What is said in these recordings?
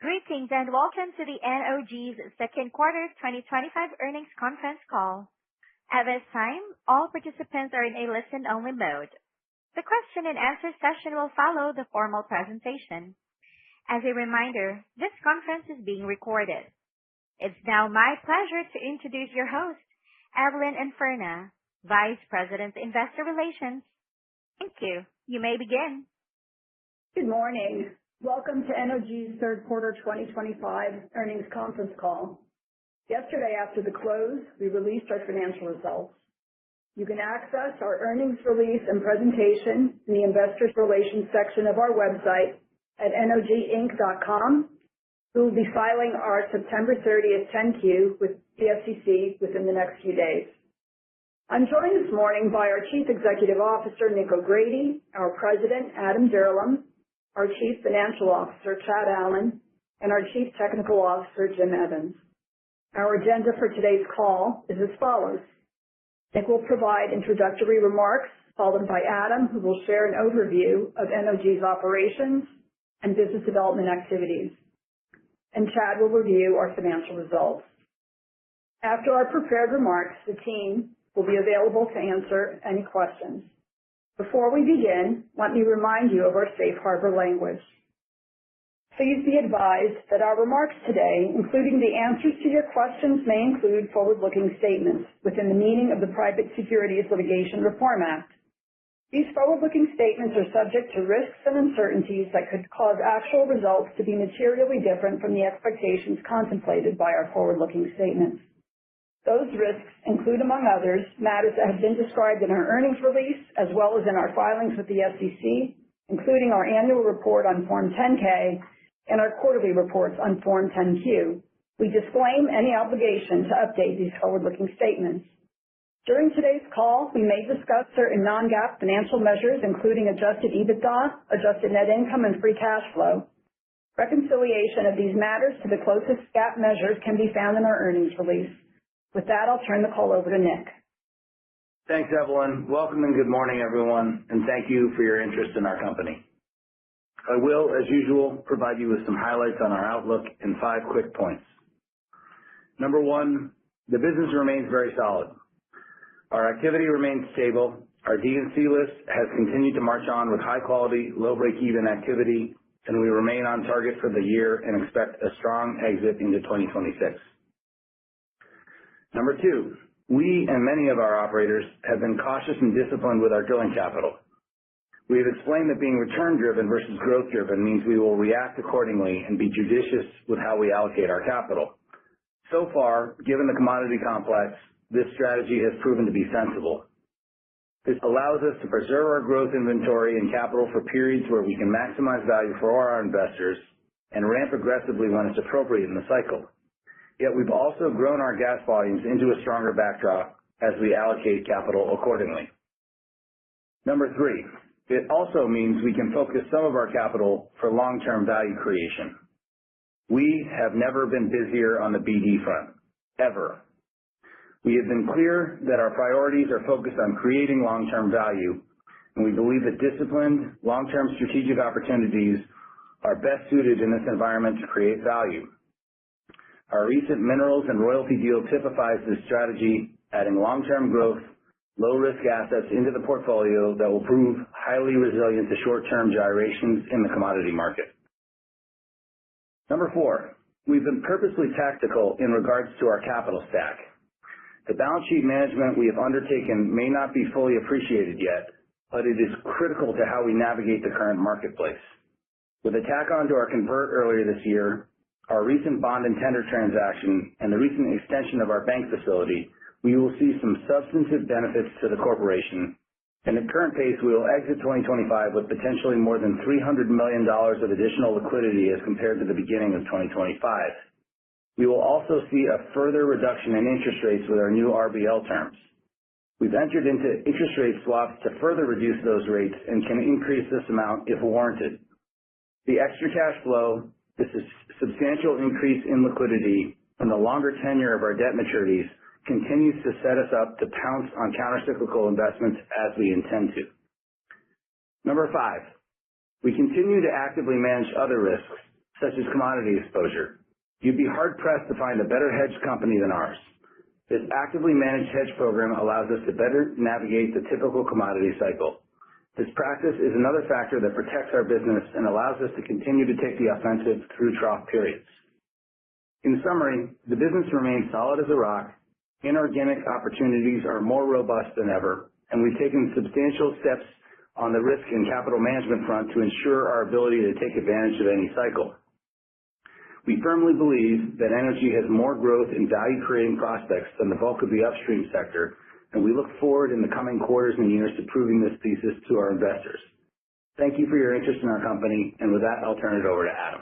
Greetings and welcome to the NOG's second quarter 2025 earnings conference call. At this time, all participants are in a listen-only mode. The question and answer session will follow the formal presentation. As a reminder, this conference is being recorded. It's now my pleasure to introduce your host, Evelyn Inferna, Vice President, Investor Relations. Thank you. You may begin. Good morning. Welcome to NOG's third quarter 2025 earnings conference call. Yesterday after the close, we released our financial results. You can access our earnings release and presentation in the Investor Relations section of our website at noginc.com. We will be filing our September 30th 10-Q with the SEC within the next few days. I'm joined this morning by our Chief Executive Officer, Nick O'Grady, our President, Adam Dirlam, our Chief Financial Officer, Chad Allen, and our Chief Technical Officer, Jim Evans. Our agenda for today's call is as follows. Nick will provide introductory remarks, followed by Adam, who will share an overview of NOG's operations and business development activities. And Chad will review our financial results. After our prepared remarks, the team will be available to answer any questions. Before we begin, let me remind you of our safe harbor language. Please be advised that our remarks today, including the answers to your questions, may include forward-looking statements within the meaning of the Private Securities Litigation Reform Act. These forward-looking statements are subject to risks and uncertainties that could cause actual results to be materially different from the expectations contemplated by our forward-looking statements. Those risks include, among others, matters that have been described in our earnings release as well as in our filings with the SEC, including our annual report on Form 10-K and our quarterly reports on Form 10-Q. We disclaim any obligation to update these forward-looking statements. During today's call, we may discuss certain non-GAAP financial measures, including adjusted EBITDA, adjusted net income, and free cash flow. Reconciliation of these matters to the closest GAAP measures can be found in our earnings release. With that, I'll turn the call over to Nick. Thanks, Evelyn. Welcome and good morning, everyone, and thank you for your interest in our company. I will, as usual, provide you with some highlights on our outlook in 5 quick points. Number 1, the business remains very solid. Our activity remains stable. Our D&C list has continued to march on with high-quality, low break-even activity, and we remain on target for the year and expect a strong exit into 2026. Number 2, we and many of our operators have been cautious and disciplined with our drilling capital. We have explained that being return-driven versus growth-driven means we will react accordingly and be judicious with how we allocate our capital. So far, given the commodity complex, this strategy has proven to be sensible. This allows us to preserve our growth inventory and capital for periods where we can maximize value for our investors and ramp aggressively when it's appropriate in the cycle. Yet we've also grown our gas volumes into a stronger backdrop as we allocate capital accordingly. Number 3, it also means we can focus some of our capital for long-term value creation. We have never been busier on the BD front, ever. We have been clear that our priorities are focused on creating long-term value, and we believe that disciplined, long-term strategic opportunities are best suited in this environment to create value. Our recent minerals and royalty deal typifies this strategy, adding long-term growth, low-risk assets into the portfolio that will prove highly resilient to short-term gyrations in the commodity market. Number 4, we've been purposely tactical in regards to our capital stack. The balance sheet management we have undertaken may not be fully appreciated yet, but it is critical to how we navigate the current marketplace. With a tack on to our convert earlier this year, our recent bond and tender transaction, and the recent extension of our bank facility, we will see some substantive benefits to the corporation. And at current pace, we will exit 2025 with potentially more than $300 million of additional liquidity as compared to the beginning of 2025. We will also see a further reduction in interest rates with our new RBL terms. We've entered into interest rate swaps to further reduce those rates and can increase this amount if warranted. The extra cash flow, this is substantial increase in liquidity, and the longer tenure of our debt maturities continues to set us up to pounce on countercyclical investments as we intend to. Number 5, we continue to actively manage other risks, such as commodity exposure. You'd be hard-pressed to find a better hedge company than ours. This actively managed hedge program allows us to better navigate the typical commodity cycle. This practice is another factor that protects our business and allows us to continue to take the offensive through trough periods. In summary, the business remains solid as a rock, inorganic opportunities are more robust than ever, and we've taken substantial steps on the risk and capital management front to ensure our ability to take advantage of any cycle. We firmly believe that NOG has more growth and value-creating prospects than the bulk of the upstream sector, and we look forward in the coming quarters and years to proving this thesis to our investors. Thank you for your interest in our company, and with that, I'll turn it over to Adam.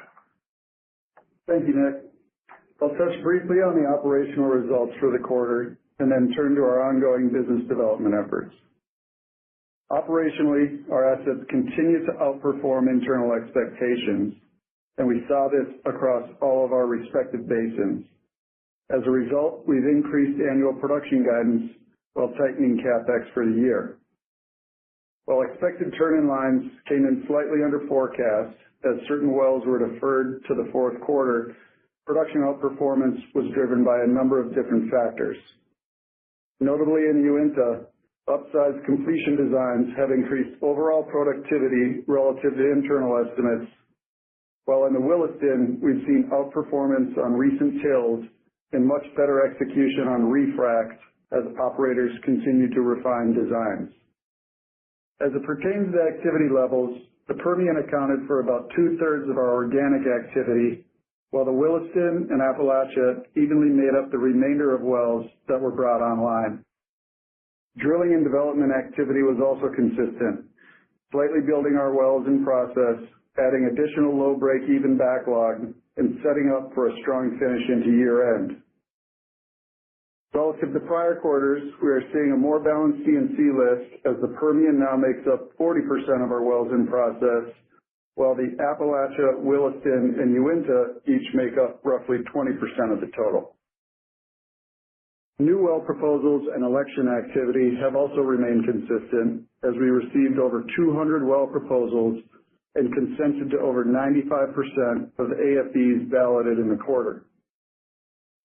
Thank you, Nick. I'll touch briefly on the operational results for the quarter and then turn to our ongoing business development efforts. Operationally, our assets continue to outperform internal expectations, and we saw this across all of our respective basins. As a result, we've increased annual production guidance while tightening CapEx for the year. While expected turn-in lines came in slightly under forecast as certain wells were deferred to the fourth quarter, production outperformance was driven by a number of different factors. Notably in Uinta, upsized completion designs have increased overall productivity relative to internal estimates, while in the Williston, we've seen outperformance on recent tills and much better execution on refracs as operators continue to refine designs. As it pertains to activity levels, the Permian accounted for about two-thirds of our organic activity, while the Williston and Appalachia evenly made up the remainder of wells that were brought online. Drilling and development activity was also consistent, slightly building our wells in process, adding additional low break-even backlog, and setting up for a strong finish into year-end. Relative to prior quarters, we are seeing a more balanced D&C list as the Permian now makes up 40% of our wells in process, while the Appalachia, Williston, and Uinta each make up roughly 20% of the total. New well proposals and election activity have also remained consistent as we received over 200 well proposals and consented to over 95% of the AFEs balloted in the quarter.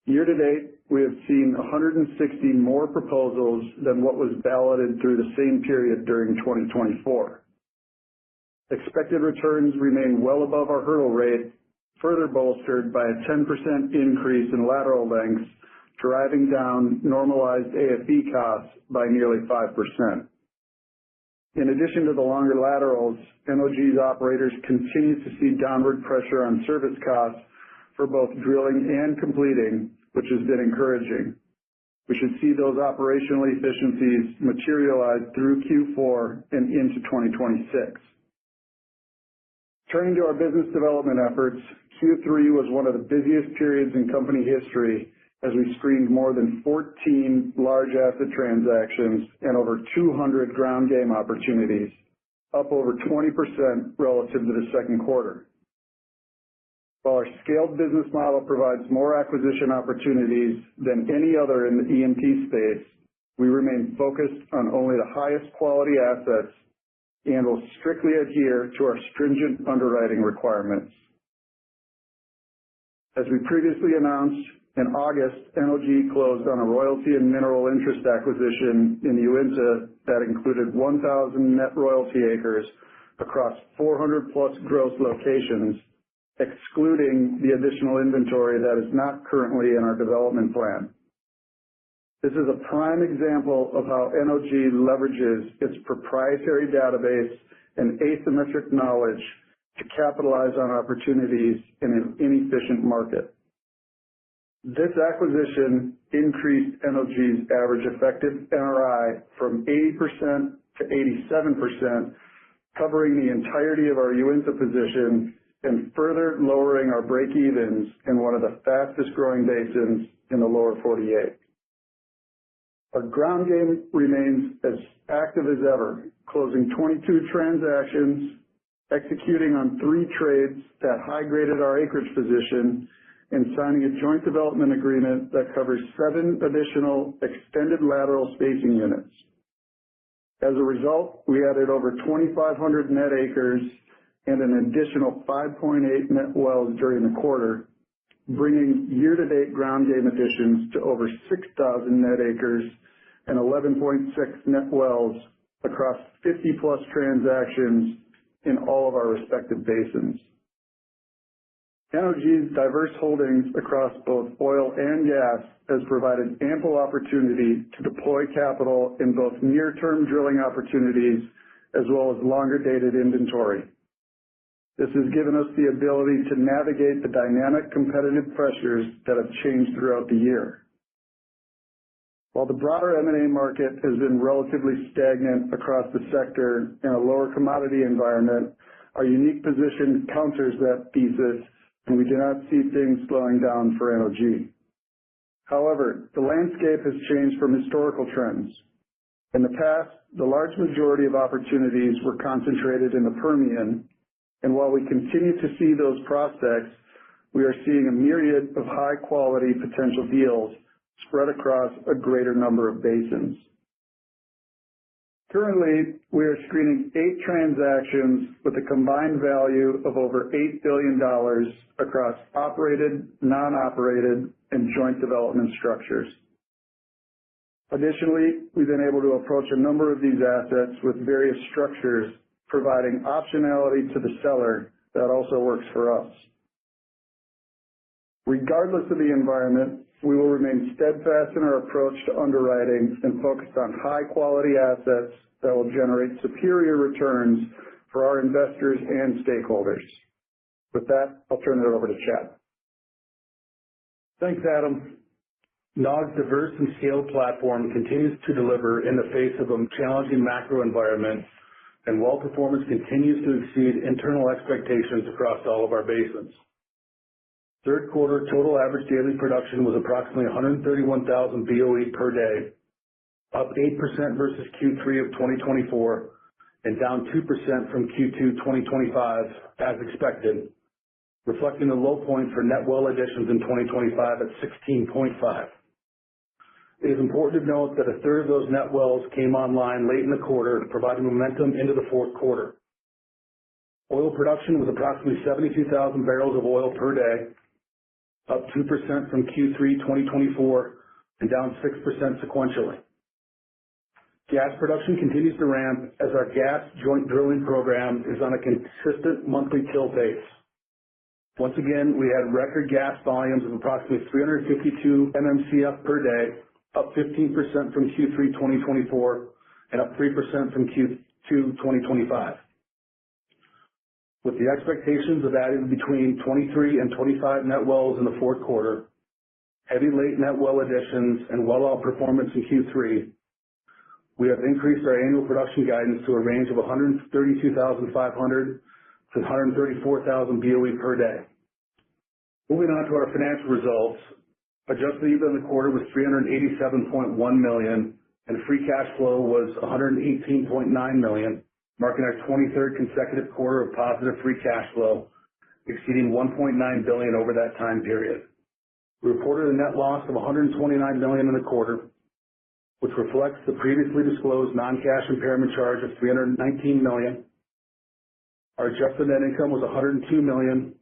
Year to date, we have seen 160 more proposals than what was balloted through the same period during 2024. Expected returns remain well above our hurdle rate, further bolstered by a 10% increase in lateral lengths, driving down normalized AFE costs by nearly 5%. In addition to the longer laterals, NOG's operators continue to see downward pressure on service costs for both drilling and completing, which has been encouraging. We should see those operational efficiencies materialize through Q4 and into 2026. Turning to our business development efforts, Q3 was one of the busiest periods in company history as we screened more than 14 large asset transactions and over 200 ground game opportunities, up over 20% relative to the second quarter. While our scaled business model provides more acquisition opportunities than any other in the E&P space, we remain focused on only the highest quality assets and will strictly adhere to our stringent underwriting requirements. As we previously announced, in August, NOG closed on a royalty and mineral interest acquisition in Uinta that included 1,000 net royalty acres across 400-plus gross locations, excluding the additional inventory that is not currently in our development plan. This is a prime example of how NOG leverages its proprietary database and asymmetric knowledge to capitalize on opportunities in an inefficient market. This acquisition increased NOG's average effective NRI from 80% to 87%, covering the entirety of our Uinta position and further lowering our break-evens in one of the fastest-growing basins in the lower 48. Our ground game remains as active as ever, closing 22 transactions, executing on 3 trades that high-graded our acreage position, and signing a joint development agreement that covers 7 additional extended lateral spacing units. As a result, we added over 2,500 net acres and an additional 5.8 net wells during the quarter, bringing year-to-date ground game additions to over 6,000 net acres and 11.6 net wells across 50-plus transactions in all of our respective basins. NOG's diverse holdings across both oil and gas has provided ample opportunity to deploy capital in both near-term drilling opportunities as well as longer-dated inventory. This has given us the ability to navigate the dynamic competitive pressures that have changed throughout the year. While the broader M&A market has been relatively stagnant across the sector in a lower commodity environment, our unique position counters that thesis, and we do not see things slowing down for NOG. However, the landscape has changed from historical trends. In the past, the large majority of opportunities were concentrated in the Permian, and while we continue to see those prospects, we are seeing a myriad of high-quality potential deals spread across a greater number of basins. Currently, we are screening 8 transactions with a combined value of over $8 billion across operated, non-operated, and joint development structures. Additionally, we've been able to approach a number of these assets with various structures, providing optionality to the seller that also works for us. Regardless of the environment, we will remain steadfast in our approach to underwriting and focused on high-quality assets that will generate superior returns for our investors and stakeholders. With that, I'll turn it over to Chad. Thanks, Adam. NOG's diverse and scaled platform continues to deliver in the face of a challenging macro environment, and well performance continues to exceed internal expectations across all of our basins. Third quarter total average daily production was approximately 131,000 BOE per day, up 8% versus Q3 of 2024 and down 2% from Q2 2025 as expected, reflecting the low point for net well additions in 2025 at 16.5. It is important to note that a third of those net wells came online late in the quarter, providing momentum into the fourth quarter. Oil production was approximately 72,000 barrels of oil per day, up 2% from Q3 2024 and down 6% sequentially. Gas production continues to ramp as our gas joint drilling program is on a consistent monthly till pace. Once again, we had record gas volumes of approximately 352 MMCF per day, up 15% from Q3 2024 and up 3% from Q2 2025. With the expectations of adding between 23 and 25 net wells in the fourth quarter, heavy late net well additions, and well outperformance in Q3, we have increased our annual production guidance to a range of 132,500 to 134,000 BOE per day. Moving on to our financial results, adjusted EBITDA in the quarter was $387.1 million, and free cash flow was $118.9 million, marking our 23rd consecutive quarter of positive free cash flow, exceeding $1.9 billion over that time period. We reported a net loss of $129 million in the quarter, which reflects the previously disclosed non-cash impairment charge of $319 million. Our adjusted net income was $102 million,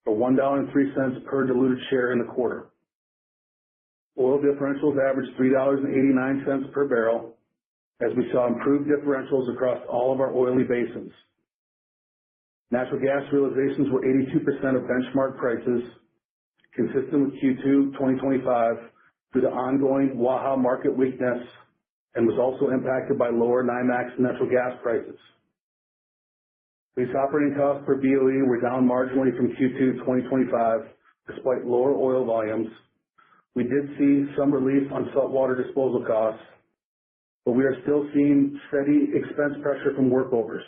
or $1.03 per diluted share in the quarter. Oil differentials averaged $3.89 per barrel, as we saw improved differentials across all of our oily basins. Natural gas realizations were 82% of benchmark prices, consistent with Q2 2025 due to ongoing Waha market weakness, and was also impacted by lower NYMEX natural gas prices. Lease operating costs per BOE were down marginally from Q2 2025, despite lower oil volumes. We did see some relief on saltwater disposal costs, but we are still seeing steady expense pressure from workovers.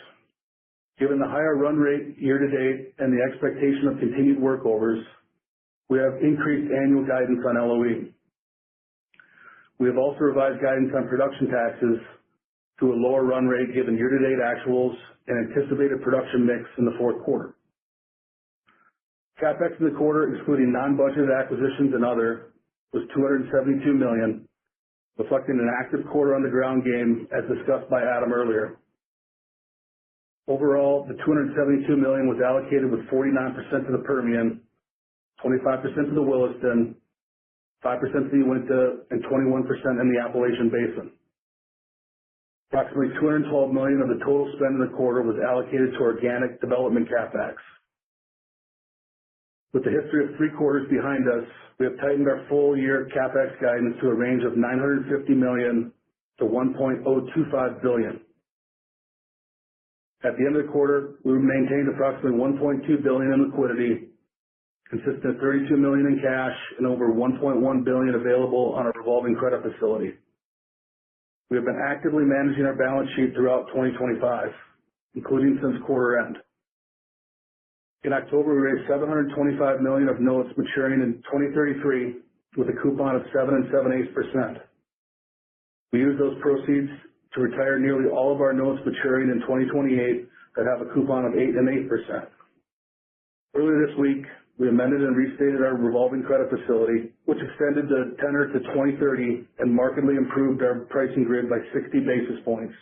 Given the higher run rate year to date and the expectation of continued workovers, we have increased annual guidance on LOE. We have also revised guidance on production taxes to a lower run rate given year-to-date actuals and anticipated production mix in the fourth quarter. CapEx in the quarter, excluding non-budgeted acquisitions and other, was $272 million, reflecting an active quarter on the ground game as discussed by Adam earlier. Overall, the $272 million was allocated with 49% to the Permian, 25% to the Williston, 5% to the Uinta, and 21% in the Appalachian Basin. Approximately $212 million of the total spend in the quarter was allocated to organic development CapEx. With the history of 3 quarters behind us, we have tightened our full-year CapEx guidance to a range of $950 million to $1.025 billion. At the end of the quarter, we maintained approximately $1.2 billion in liquidity, consisting of $32 million in cash and over $1.1 billion available on our revolving credit facility. We have been actively managing our balance sheet throughout 2025, including since quarter end. In October, we raised $725 million of notes maturing in 2033 with a coupon of 7 7/8%. We used those proceeds to retire nearly all of our notes maturing in 2028 that have a coupon of 8 8%. Earlier this week, we amended and restated our revolving credit facility, which extended the tenor to 2030 and markedly improved our pricing grid by 60 basis points,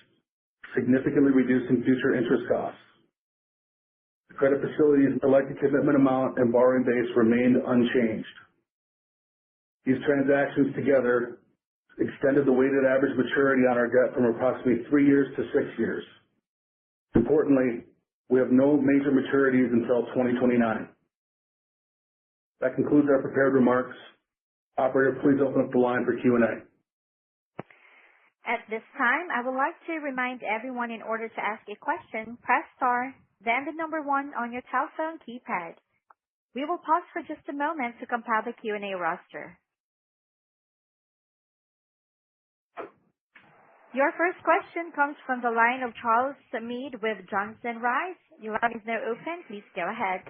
significantly reducing future interest costs. The credit facility's elected commitment amount and borrowing base remained unchanged. These transactions together extended the weighted average maturity on our debt from approximately 3 years to 6 years. Importantly, we have no major maturities until 2029. That concludes our prepared remarks. Operator, please open up the line for Q&A. At this time, I would like to remind everyone in order to ask a question, press star, then the number 1 on your telephone keypad. We will pause for just a moment to compile the Q&A roster. Your first question comes from the line of Charles Meade with Johnson Rice. Your line is now open. Please go ahead.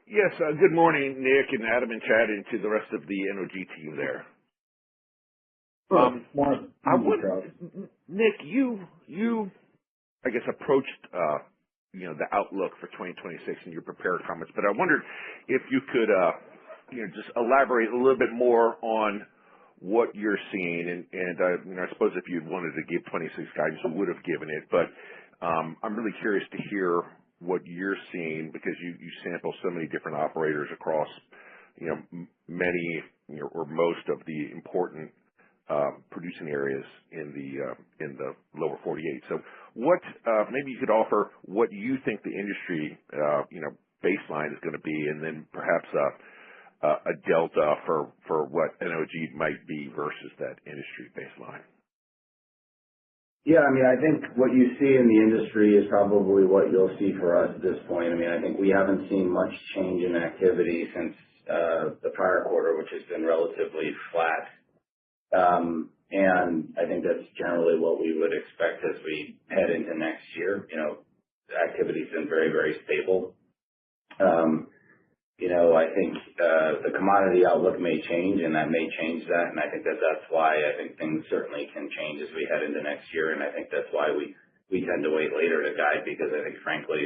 Yes, good morning, Nick and Adam and Chad, and to the rest of the NOG team there. Morning. Nick, you, I guess, approached, the outlook for 2026 in your prepared comments, but I wondered if you could, just elaborate a little bit more on what you're seeing, and I suppose if you wanted to give 26 guidance, you would have given it, but I'm really curious to hear what you're seeing because you sample so many different operators across, many or most of the important producing areas in the lower 48. So what maybe you could offer what you think the industry baseline is going to be, and then perhaps a delta for what NOG might be versus that industry baseline. Yeah, I think what you see in the industry is probably what you'll see for us at this point. I think we haven't seen much change in activity since the prior quarter, which has been relatively flat. And I think that's generally what we would expect as we head into next year. Activity's been very, very stable. I think the commodity outlook may change, and that may change that, and I think that's why I think things certainly can change as we head into next year, and I think that's why we tend to wait later to guide, because I think frankly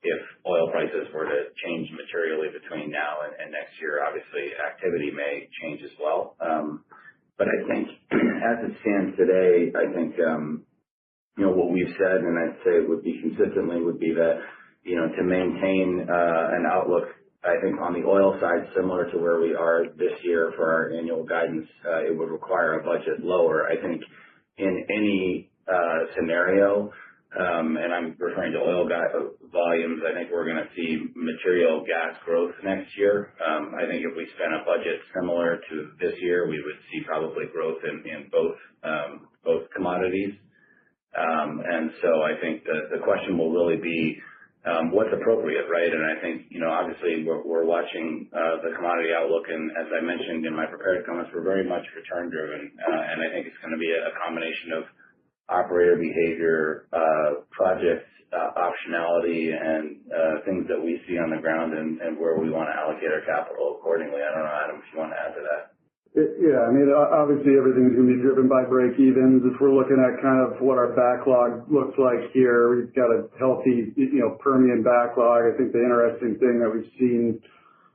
if oil prices were to change materially between now and next year, obviously activity may change as well. But I think as it stands today, I think what we've said, and I'd say it would be consistently, would be that to maintain an outlook, I think on the oil side, similar to where we are this year for our annual guidance, it would require a budget lower. I think in any scenario, and I'm referring to oil volumes, I think we're going to see material gas growth next year. I think if we spent a budget similar to this year, we would see probably growth in both commodities. And so I think the question will really be what's appropriate, right? And I think, obviously we're watching the commodity outlook, and as I mentioned in my prepared comments, we're very much return driven, and I think it's going to be a combination of operator behavior, project optionality, and things that we see on the ground and where we want to allocate our capital accordingly. I don't know, Adam, if you want to add to that. Yeah, obviously everything's going to be driven by break evens. If we're looking at kind of what our backlog looks like here, we've got a healthy, Permian backlog. I think the interesting thing that we've seen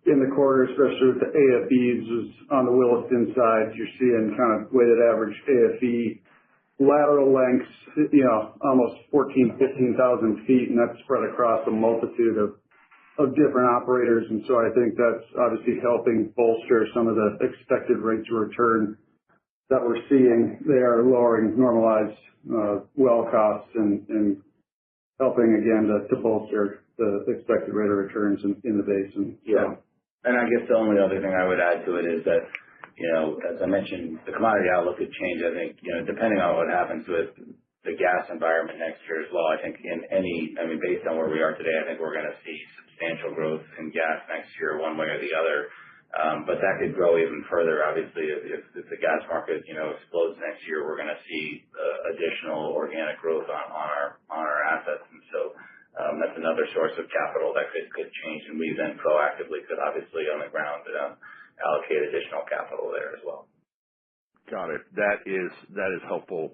in the quarter, especially with the AFEs, is on the Williston side, you're seeing kind of weighted average AFE lateral lengths, almost 15,000 feet, and that's spread across a multitude of different operators. And so I think that's obviously helping bolster some of the expected rates of return that we're seeing. They are lowering normalized well costs and helping again to bolster the expected rate of returns in the basin. Yeah. And I guess the only other thing I would add to it is that, as I mentioned, the commodity outlook could change. I think, depending on what happens with the gas environment next year as well. I think based on where we are today, I think we're going to see substantial growth in gas next year, one way or the other. But that could grow even further. Obviously, if the gas market, explodes next year, we're going to see additional organic growth on our assets. And so that's another source of capital that could change, and we then proactively could obviously on the ground allocate additional capital there as well. Got it. That is helpful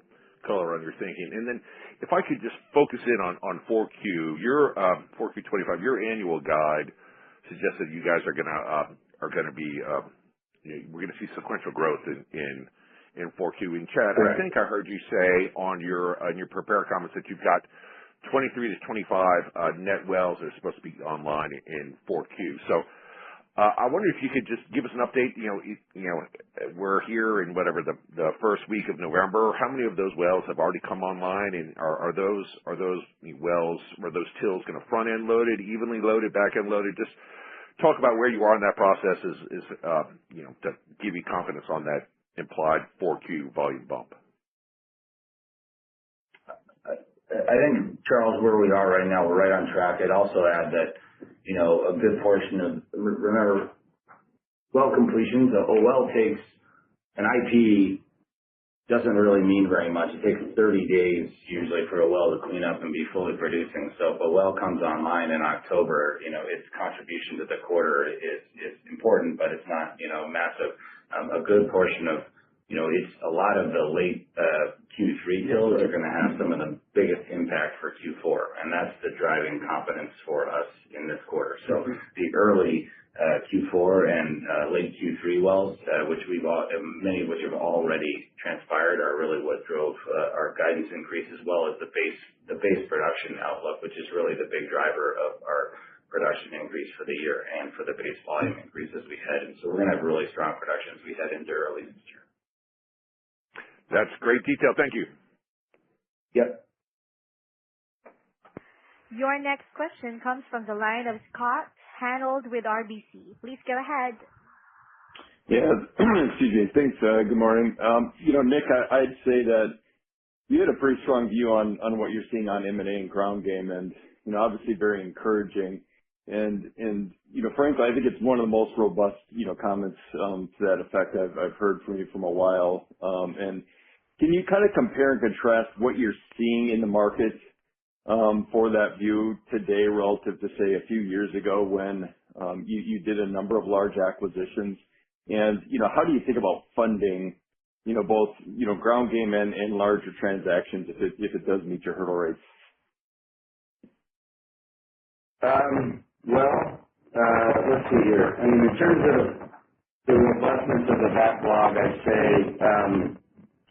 color on your thinking. And then if I could just focus in on 4Q, your 4Q 25, your annual guide suggests that you guys are going to be we're going to see sequential growth in 4Q. And Chad, correct. I think I heard you say on your prepared comments that you've got 23 to 25 net wells that are supposed to be online in 4Q. So I wonder if you could just give us an update. We're here in whatever the first week of November. How many of those wells have already come online, and are those wells, are those tills going to front end loaded, evenly loaded, back end loaded? Just talk about where you are in that process to give you confidence on that implied 4Q volume bump. I think, Charles, where we are right now, we're right on track. I'd also add that, a good portion of, remember, well completions, a well takes, an IP doesn't really mean very much. It takes 30 days usually for a well to clean up and be fully producing. So if a well comes online in October, its contribution to the quarter is important, but it's not, massive. A good portion of, it's a lot of the late Q3 tills are going to have some of the biggest impact for Q4, and that's the driving confidence for us in this quarter. So the early Q4 and late Q3 wells, many of which have already transpired, are really what drove our guidance increase, as well as the base production outlook, which is really the big driver of our production increase for the year and for the base volume increase as we head. And so we're going to have really strong production as we head into early next year. That's great detail. Thank you. Yep. Your next question comes from the line of Scott Hanold with RBC. Please go ahead. Yeah, excuse me. Thanks. Good morning. Nick, I'd say that you had a pretty strong view on what you're seeing on M&A and ground game, and obviously very encouraging. And frankly, I think it's one of the most robust comments to that effect I've heard from you from a while. And can you kind of compare and contrast what you're seeing in the market for that view today relative to, say, a few years ago when you did a number of large acquisitions? And, how do you think about funding, both, ground game and larger transactions if it does meet your hurdle rates? Let's see here. In terms of the robustness of the backlog, I'd say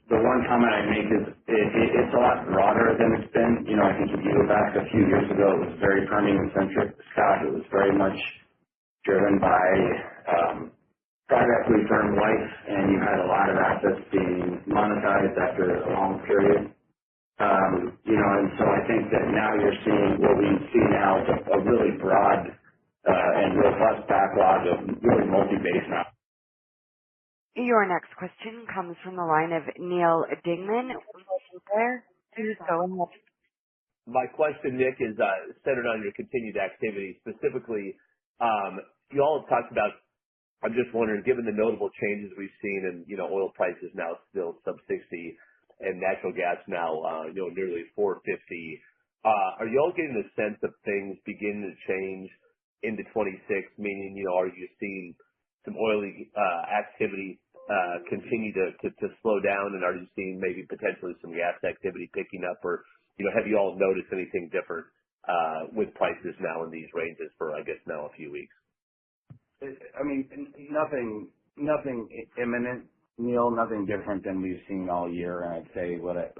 the one comment I'd make is it's a lot broader than it's been. I think if you go back a few years ago, it was very Permian-centric, Scott. It was very much driven by private equity firm life, and you had a lot of assets being monetized after a long period. And so I think that now you're seeing what we see now is a really broad and robust backlog of really multi-basin. Your next question comes from the line of Neal Dingmann. Please go ahead. My question, Nick, is centered on your continued activity. Specifically, you all have talked about, I'm just wondering, given the notable changes we've seen in, oil prices now still sub 60 and natural gas now, nearly 450, are you all getting a sense of things beginning to change into 26? Meaning, are you seeing some oily activity continue to slow down, and are you seeing maybe potentially some gas activity picking up, or have you all noticed anything different with prices now in these ranges for, I guess, now a few weeks? Nothing imminent. Neil, nothing different than we've seen all year, and I'd say what I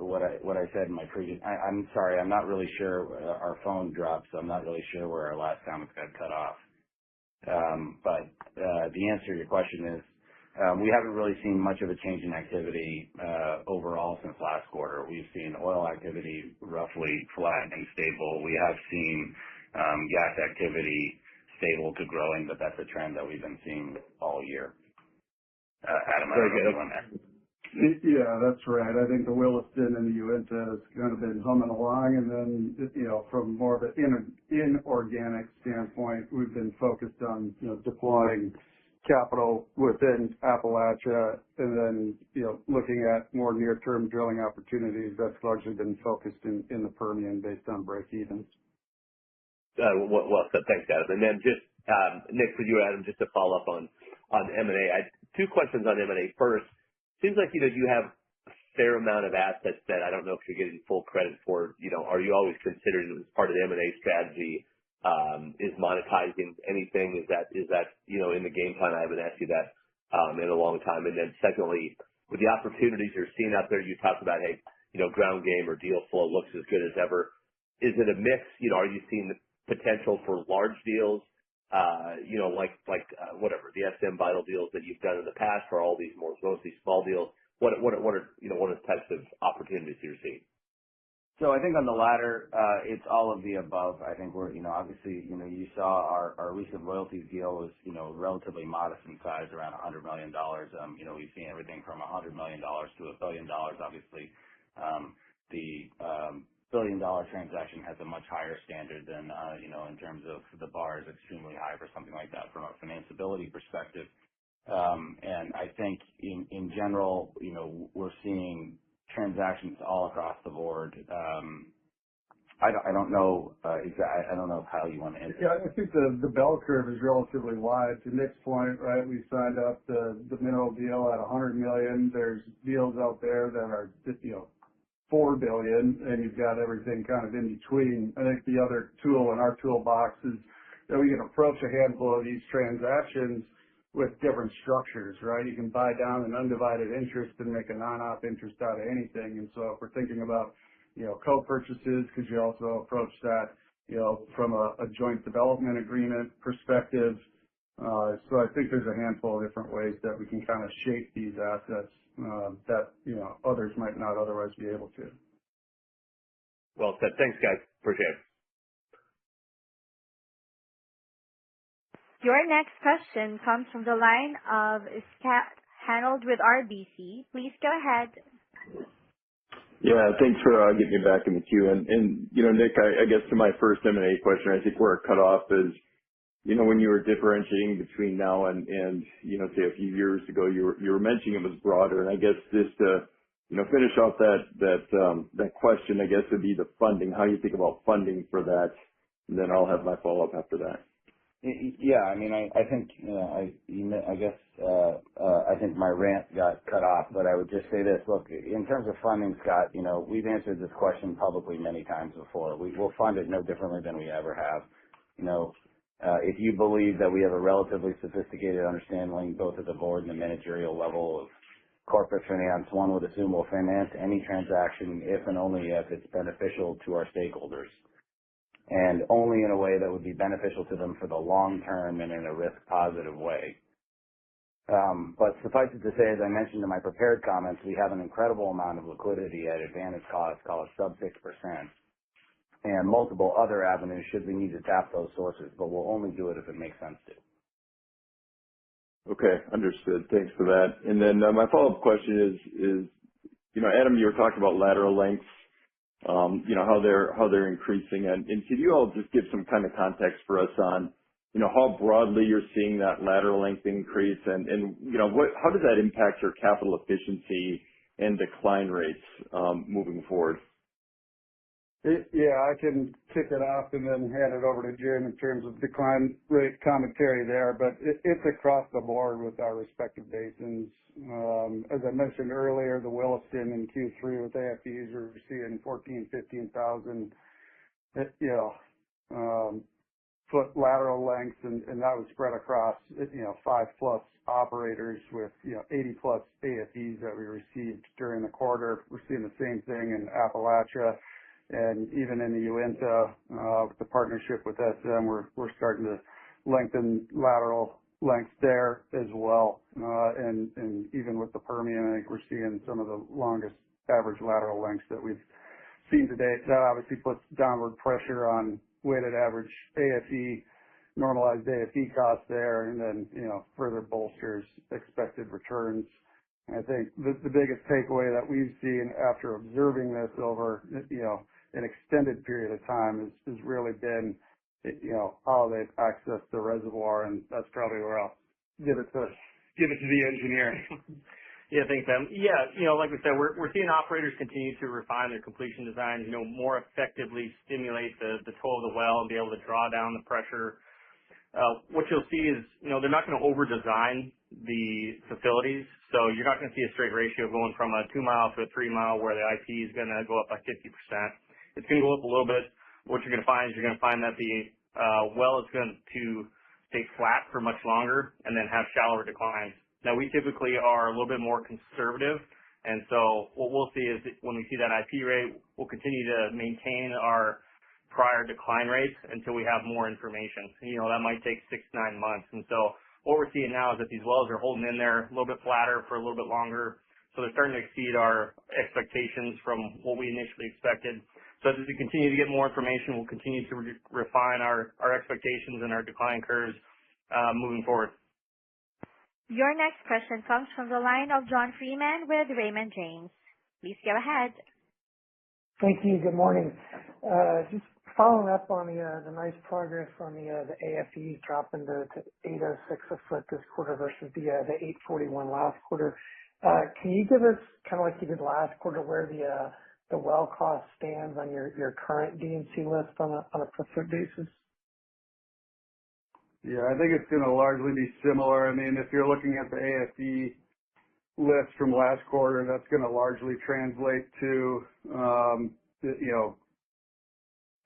said in my previous. I'm sorry, I'm not really sure. Our phone dropped, so I'm not really sure where our last comments got cut off. But the answer to your question is, we haven't really seen much of a change in activity overall since last quarter. We've seen oil activity roughly flat and stable. We have seen gas activity stable to growing, but that's a trend that we've been seeing all year. Adam, Very good. On that. Yeah, that's right. I think the Williston and the Uinta has kind of been humming along, and then, from more of an inorganic standpoint, we've been focused on, deploying capital within Appalachia and then, looking at more near-term drilling opportunities. That's largely been focused in the Permian based on break-evens. Well said. Thanks, Adam. And then just, Nick, for you, Adam, just to follow up on M&A. I had two questions on M&A. First, seems like, you have a fair amount of assets that I don't know if you're getting full credit for. Are you always considered as part of the M&A strategy, is monetizing anything? Is that, in the game plan? I haven't asked you that, in a long time. And then secondly, with the opportunities you're seeing out there, you talked about, hey, ground game or deal flow looks as good as ever. Is it a mix? Are you seeing the potential for large deals, whatever, the SM Vital deals that you've done in the past, or all these mostly small deals? What are the types of opportunities you're seeing? So I think on the latter, it's all of the above. I think we're, obviously, you saw our recent royalties deal was, relatively modest in size, around $100 million. We've seen everything from $100 million to $1 billion. Obviously, the billion-dollar transaction has a much higher standard than, in terms of the bar is extremely high for something like that from a financeability perspective. And I think in general, we're seeing transactions all across the board. I don't know exactly. I don't know how you want to answer. Yeah, I think the bell curve is relatively wide. To Nick's point, right? We signed up the mineral deal at $100 million. There's deals out there that are $4 billion, and you've got everything kind of in between. I think the other tool in our toolbox is that we can approach a handful of these transactions with different structures, right? You can buy down an undivided interest and make a non-op interest out of anything. And so if we're thinking about, co-purchases, could you also approach that, from a joint development agreement perspective? So I think there's a handful of different ways that we can kind of shape these assets that, others might not otherwise be able to. Well said. Thanks, guys. Appreciate it. Your next question comes from the line of Scott Hanold with RBC. Please go ahead. Yeah, thanks for getting me back in the queue. And Nick, I guess to my first M&A question, I think where it cut off is, when you were differentiating between now and say a few years ago, you were mentioning it was broader. And I guess just to, finish off that question, I guess would be the funding, how you think about funding for that. And then I'll have my follow-up after that. Yeah, I mean, I think, I think my rant got cut off, but I would just say this. Look, in terms of funding, Scott, we've answered this question publicly many times before. We'll fund it no differently than we ever have. If you believe that we have a relatively sophisticated understanding, both at the board and the managerial level of corporate finance, one would assume we'll finance any transaction if and only if it's beneficial to our stakeholders, and only in a way that would be beneficial to them for the long term and in a risk positive way. But suffice it to say, as I mentioned in my prepared comments, we have an incredible amount of liquidity at advantage cost, call it sub 6%, and multiple other avenues should we need to tap those sources, but we'll only do it if it makes sense to. Okay, understood. Thanks for that. And then my follow-up question is, Adam, you were talking about lateral lengths, how they're increasing, and could you all just give some kind of context for us on, how broadly you're seeing that lateral length increase, and how does that impact your capital efficiency and decline rates moving forward? Yeah, I can kick it off and then hand it over to Jim in terms of decline rate commentary there, but it's across the board with our respective basins. As I mentioned earlier, the Williston in Q3 with AFEs, we're seeing 14,000, 15,000, foot lateral lengths, and that was spread across, 5+ operators with, 80+ AFEs that we received during the quarter. We're seeing the same thing in Appalachia and even in the Uinta, with the partnership with SM, we're starting to lengthen lateral lengths there as well. And even with the Permian, I think we're seeing some of the longest average lateral lengths that we've seen to date. That obviously puts downward pressure on weighted average AFE, normalized AFE costs there, and then, further bolsters expected returns. And I think the biggest takeaway that we've seen after observing this over, an extended period of time has really been, how they've accessed the reservoir, and that's probably where I'll give it to the engineer. Yeah, thanks, Adam. Yeah, like we said, we're seeing operators continue to refine their completion designs, more effectively stimulate the toe of the well and be able to draw down the pressure. What you'll see is, they're not going to over-design the facilities, so you're not going to see a straight ratio going from a 2-mile to a 3-mile where the IP is going to go up by 50%. It's going to go up a little bit. What you're going to find is that the well is going to stay flat for much longer and then have shallower declines. Now, we typically are a little bit more conservative, and so what we'll see is that when we see that IP rate, we'll continue to maintain our prior decline rates until we have more information. That might take 6-9 months. And so what we're seeing now is that these wells are holding in there a little bit flatter for a little bit longer. So they're starting to exceed our expectations from what we initially expected. So as we continue to get more information, we'll continue to refine our expectations and our decline curves moving forward. Your next question comes from the line of John Freeman with Raymond James. Please go ahead. Thank you. Good morning. Just following up on the nice progress on the AFEs dropping to 806 a foot this quarter versus the 841 last quarter. Can you give us, kind of like you did last quarter, where the well cost stands on your current D&C list on a per foot basis? Yeah, I think it's going to largely be similar. I mean, if you're looking at the AFE list from last quarter, that's going to largely translate to,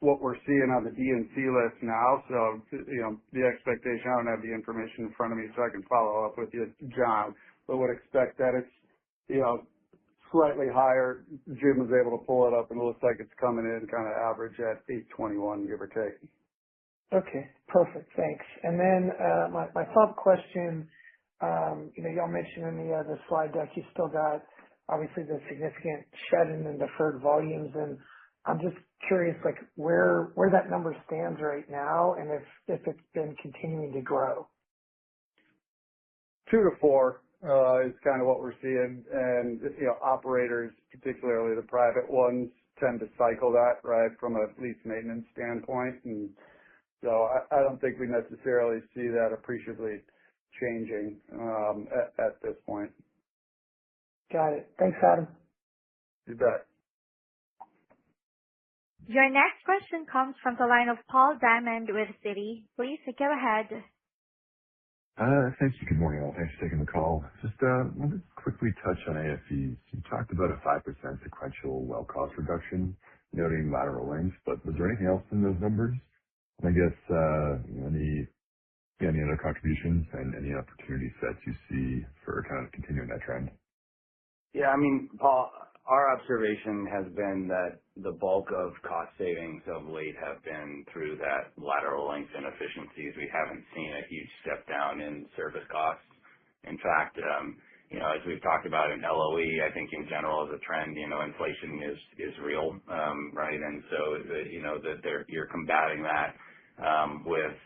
what we're seeing on the D&C list now. So, the expectation, I don't have the information in front of me, so I can follow up with you, John, but would expect that it's, slightly higher. Jim was able to pull it up, and it looks like it's coming in kind of average at 821, give or take. Okay, perfect. Thanks. And then my follow-up question, y'all mentioned in the slide deck you still got obviously the significant shut-in and deferred volumes, and I'm just curious, like where that number stands right now, and if it's been continuing to grow. 2 to 4 is kind of what we're seeing, and operators, particularly the private ones, tend to cycle that right from a lease maintenance standpoint, and so I don't think we necessarily see that appreciably changing at this point. Got it. Thanks, Adam. You bet. Your next question comes from the line of Paul Diamond with Citi. Please go ahead. Thank you. Good morning, all. Thanks for taking the call. Just wanted to quickly touch on AFEs. You talked about a 5% sequential well cost reduction, noting lateral lengths, but was there anything else in those numbers? I guess, any other contributions and any opportunity sets you see for kind of continuing that trend? Yeah, I mean, Paul, our observation has been that the bulk of cost savings of late have been through that lateral length and efficiencies. We haven't seen a huge step down in service costs. In fact, as we've talked about in LOE, I think in general as a trend, inflation is real, right? And so, you're combating that with,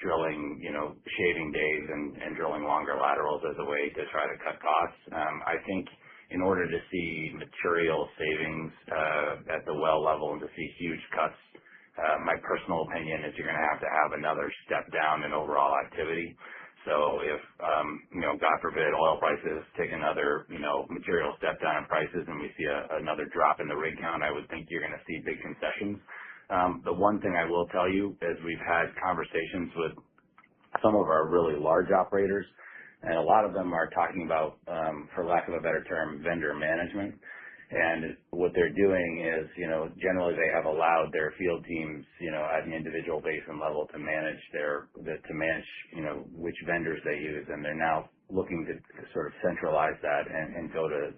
drilling, shaving days and drilling longer laterals as a way to try to cut costs. I think in order to see material savings at the well level and to see huge cuts, my personal opinion is you're going to have another step down in overall activity. So if, God forbid, oil prices take another, material step down in prices and we see another drop in the rig count, I would think you're going to see big concessions. The one thing I will tell you is we've had conversations with some of our really large operators, and a lot of them are talking about, for lack of a better term, vendor management. And what they're doing is, generally they have allowed their field teams, at the individual basin level to manage which vendors they use. And they're now looking to sort of centralize that and go to,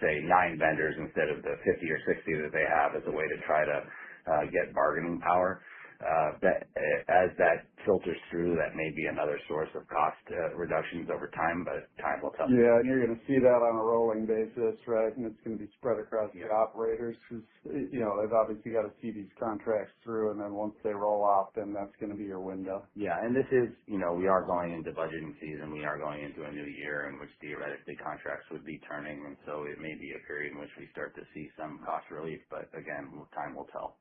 say 9 vendors instead of the 50 or 60 that they have as a way to try to get bargaining power. As that filters through, that may be another source of cost reductions over time, but time will tell. Yeah, and you're going to see that on a rolling basis, right? And it's going to be spread across the operators because, they've obviously got to see these contracts through, and then once they roll off, then that's going to be your window. Yeah, and this is, we are going into budgeting season. We are going into a new year in which theoretically contracts would be turning, and so it may be a period in which we start to see some cost relief, but again, time will tell.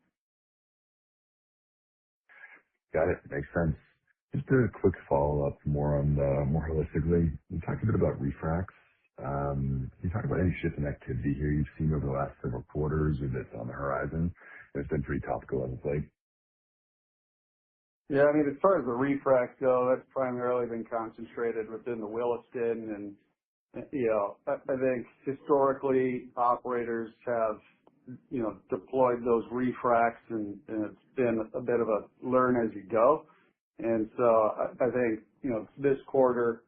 Got it. Makes sense. Just a quick follow-up more holistically. You talked a bit about refracs. Can you talk about any shift in activity here you've seen over the last several quarters or that's on the horizon? It's been pretty topical as of late. Yeah, I mean, as far as the refracs go, that's primarily been concentrated within the Williston. And, I think historically operators have deployed those refracs and it's been a bit of a learn as you go. And so I think, this quarter,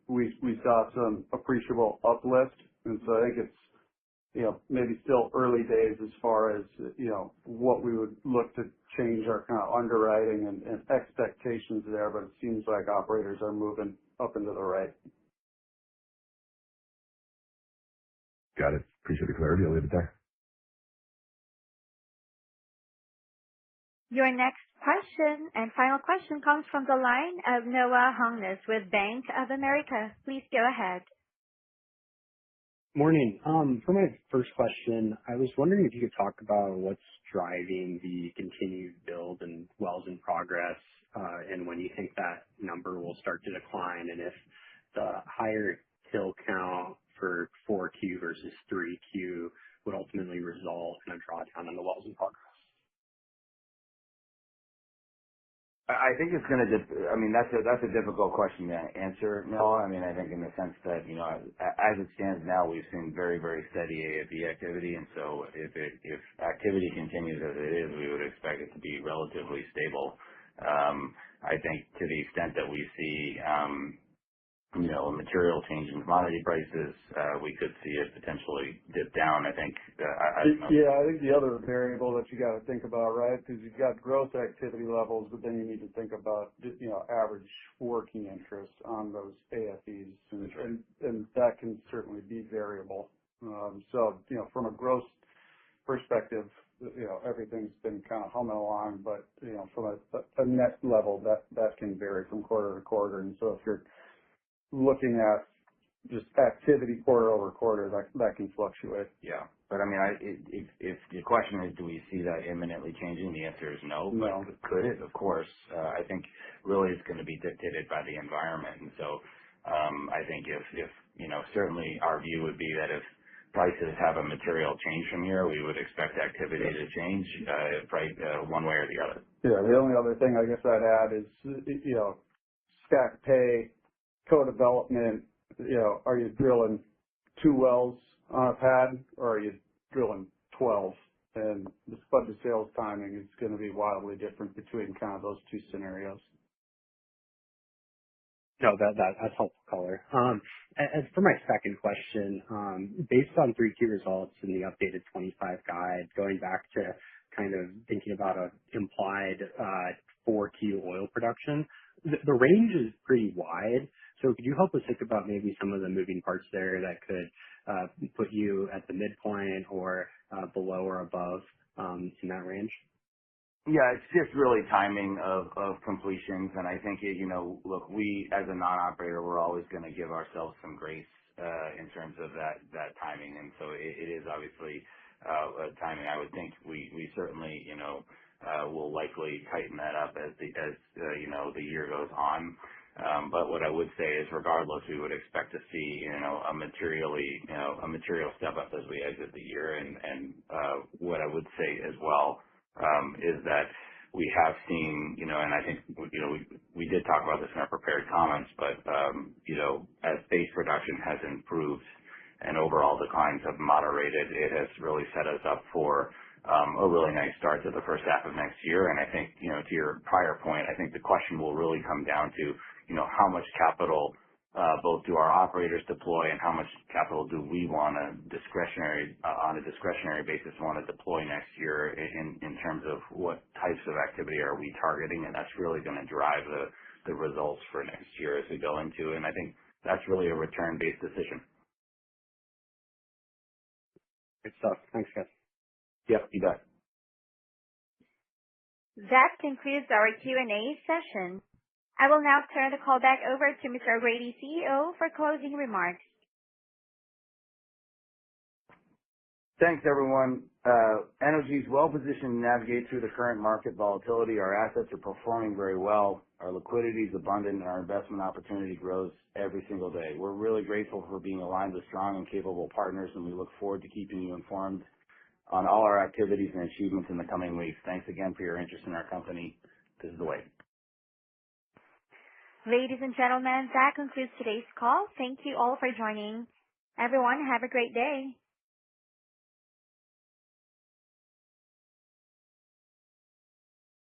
we saw some appreciable uplift. And so I think it's, maybe still early days as far as, what we would look to change our kind of underwriting and expectations there, but it seems like operators are moving up into the right. Got it. Appreciate the clarity. I'll leave it there. Your next question and final question comes from the line of Noah Hungness with Bank of America. Please go ahead. Morning. For my first question, I was wondering if you could talk about what's driving the continued build and wells in progress, and when you think that number will start to decline, and if the higher TIL count for 4Q versus 3Q would ultimately result in a drawdown on the wells in progress. I think it's going to, that's a difficult question to answer, Noah. I mean, I think in the sense that, as it stands now, we've seen very, very steady AFE activity. And so if activity continues as it is, we would expect it to be relatively stable. I think to the extent that we see, a material change in commodity prices, we could see it potentially dip down. I think, I don't know. Yeah, I think the other variable that you got to think about, right, because you've got growth activity levels, but then you need to think about, average working interest on those AFEs, and that can certainly be variable. So, from a growth perspective, everything's been kind of humming along, but, from a net level, that can vary from quarter to quarter. And so if you're looking at just activity quarter over quarter, that can fluctuate. Yeah. But I mean, if the question is, do we see that imminently changing? The answer is no. No. But could it? Of course. I think really it's going to be dictated by the environment. And so, I think if certainly our view would be that if prices have a material change from here, we would expect activity to change, one way or the other. Yeah. The only other thing I guess I'd add is, stack pay, co-development, are you drilling 2 wells on a pad or are you drilling 12? And the spud to sales timing is going to be wildly different between kind of those 2 scenarios. No, that's helpful color. As for my second question, based on 3Q results and the updated 25 guide, going back to kind of thinking about a implied 4Q oil production, the range is pretty wide. So could you help us think about maybe some of the moving parts there that could put you at the midpoint or below or above in that range? Yeah, it's just really timing of completions. And I think, look, we as a non-operator, we're always going to give ourselves some grace in terms of that timing. And so it is obviously timing. I would think we certainly, will likely tighten that up as the year goes on. But what I would say is regardless, we would expect to see, a material step up as we exit the year. And what I would say as well, is that we have seen, and I think, we did talk about this in our prepared comments, but, as base production has improved and overall declines have moderated, it has really set us up for a really nice start to the first half of next year. And I think, to your prior point, I think the question will really come down to, how much capital both do our operators deploy and how much capital do we want to on a discretionary basis want to deploy next year in terms of what types of activity are we targeting, and that's really going to drive the results for next year as we go into. And I think that's really a return-based decision. Good stuff. Thanks, guys. Yep, you bet. That concludes our Q&A session. I will now turn the call back over to Mr. O'Grady, CEO, for closing remarks. Thanks, everyone. NOG is well positioned to navigate through the current market volatility. Our assets are performing very well. Our liquidity is abundant, and our investment opportunity grows every single day. We're really grateful for being aligned with strong and capable partners, and we look forward to keeping you informed on all our activities and achievements in the coming weeks. Thanks again for your interest in our company. This is the way. Ladies and gentlemen, that concludes today's call. Thank you all for joining. Everyone, have a great day.